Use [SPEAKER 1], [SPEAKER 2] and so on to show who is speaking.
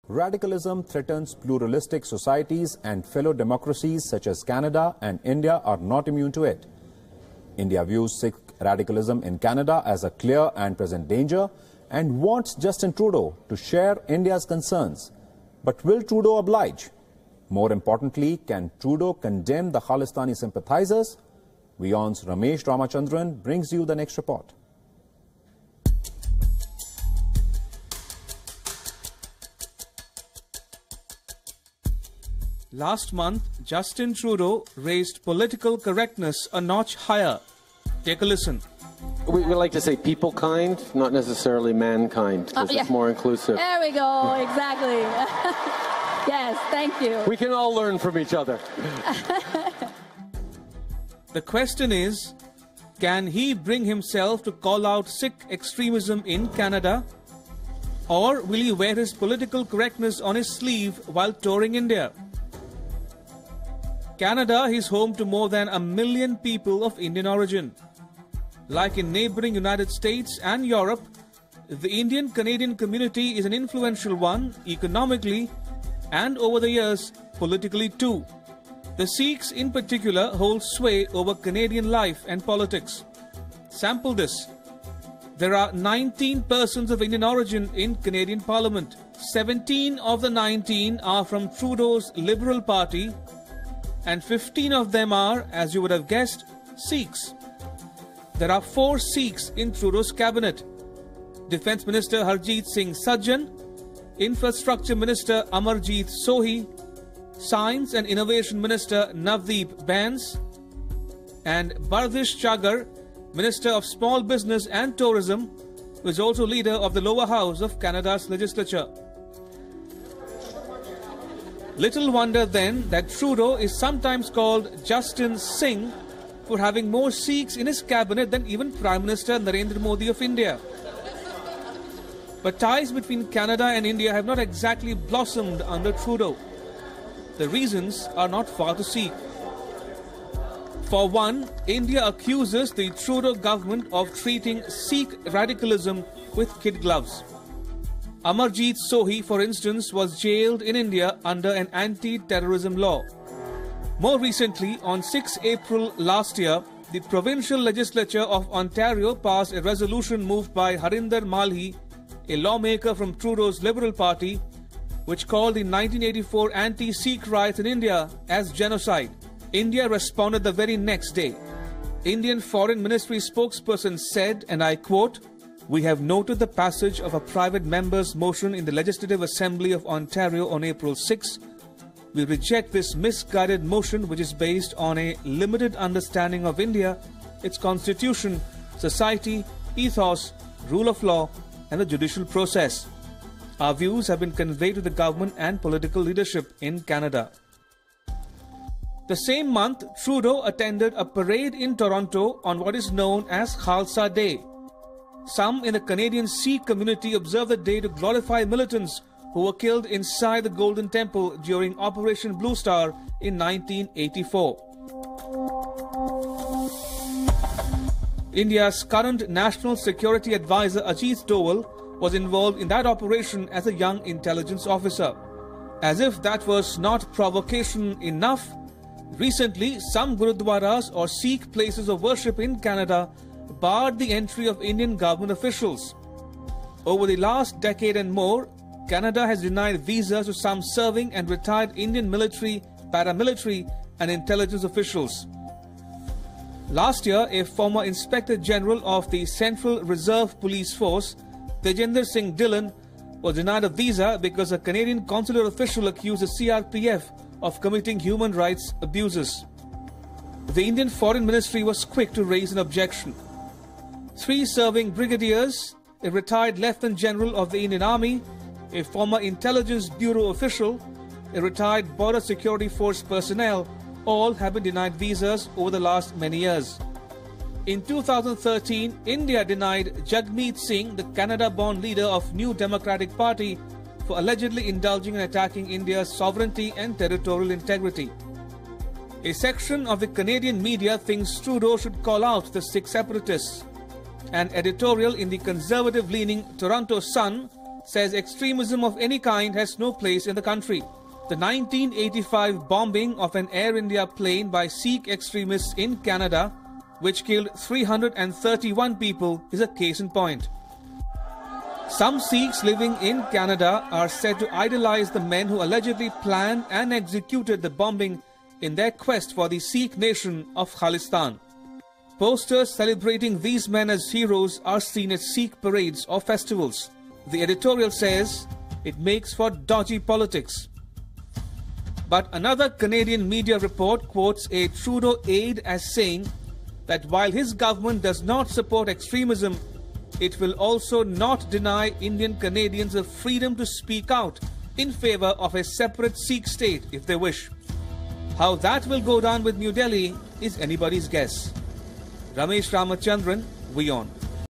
[SPEAKER 1] Radicalism threatens pluralistic societies, and fellow democracies such as Canada and India are not immune to it. India views Sikh radicalism in Canada as a clear and present danger and wants Justin Trudeau to share India's concerns. But will Trudeau oblige? More importantly, can Trudeau condemn the Khalistani sympathizers? WION's Ramesh Ramachandran brings you the next report.
[SPEAKER 2] Last month, Justin Trudeau raised political correctness a notch higher. Take a listen.
[SPEAKER 3] We like to say people kind, not necessarily mankind, because it's more inclusive.
[SPEAKER 4] There we go, exactly. Yes, thank you.
[SPEAKER 3] We can all learn from each other.
[SPEAKER 2] The question is, can he bring himself to call out Sikh extremism in Canada? Or will he wear his political correctness on his sleeve while touring India? Canada is home to more than 1 million people of Indian origin. Like in neighboring United States and Europe, the Indian-Canadian community is an influential one economically and over the years politically too. The Sikhs in particular hold sway over Canadian life and politics. Sample this. There are 19 persons of Indian origin in Canadian Parliament. 17 of the 19 are from Trudeau's Liberal Party, and 15 of them are, as you would have guessed, Sikhs. There are 4 Sikhs in Trudeau's cabinet: Defence Minister Harjit Singh Sajjan, Infrastructure Minister Amarjeet Sohi, Science and Innovation Minister Navdeep Bains, and Bardish Chagar, Minister of Small Business and Tourism, who is also leader of the lower house of Canada's legislature. Little wonder then that Trudeau is sometimes called Justin Singh for having more Sikhs in his cabinet than even Prime Minister Narendra Modi of India. But ties between Canada and India have not exactly blossomed under Trudeau. The reasons are not far to seek. For one, India accuses the Trudeau government of treating Sikh radicalism with kid gloves. Amarjeet Sohi, for instance, was jailed in India under an anti-terrorism law. More recently, on 6 April last year, the provincial legislature of Ontario passed a resolution moved by Harinder Malhi, a lawmaker from Trudeau's Liberal Party, which called the 1984 anti-Sikh riots in India as genocide. India responded the very next day. Indian Foreign Ministry spokesperson said, and I quote, "We have noted the passage of a private member's motion in the Legislative Assembly of Ontario on April 6. We reject this misguided motion, which is based on a limited understanding of India, its constitution, society, ethos, rule of law, and the judicial process. Our views have been conveyed to the government and political leadership in Canada." The same month, Trudeau attended a parade in Toronto on what is known as Khalsa Day. Some in the Canadian Sikh community observed the day to glorify militants who were killed inside the Golden Temple during Operation Blue Star in 1984. India's current National Security Advisor Ajit Doval was involved in that operation as a young intelligence officer. As if that was not provocation enough, recently some gurudwaras or Sikh places of worship in Canada barred the entry of Indian government officials. Over the last decade and more, Canada has denied visas to some serving and retired Indian military, paramilitary and intelligence officials. Last year, a former Inspector General of the Central Reserve Police Force, Tejinder Singh Dhillon, was denied a visa because a Canadian consular official accused the CRPF of committing human rights abuses. The Indian Foreign Ministry was quick to raise an objection. 3 serving brigadiers, a retired Lieutenant General of the Indian Army, a former Intelligence Bureau official, a retired Border Security Force personnel, all have been denied visas over the last many years. In 2013, India denied Jagmeet Singh, the Canada-born leader of New Democratic Party, for allegedly indulging in attacking India's sovereignty and territorial integrity. A section of the Canadian media thinks Trudeau should call out the Sikh separatists. An editorial in the conservative-leaning Toronto Sun says extremism of any kind has no place in the country. The 1985 bombing of an Air India plane by Sikh extremists in Canada, which killed 331 people, is a case in point. Some Sikhs living in Canada are said to idolize the men who allegedly planned and executed the bombing in their quest for the Sikh nation of Khalistan. Posters celebrating these men as heroes are seen at Sikh parades or festivals. The editorial says it makes for dodgy politics. But another Canadian media report quotes a Trudeau aide as saying that while his government does not support extremism, it will also not deny Indian Canadians the freedom to speak out in favor of a separate Sikh state if they wish. How that will go down with New Delhi is anybody's guess. Ramesh Ramachandran, WION.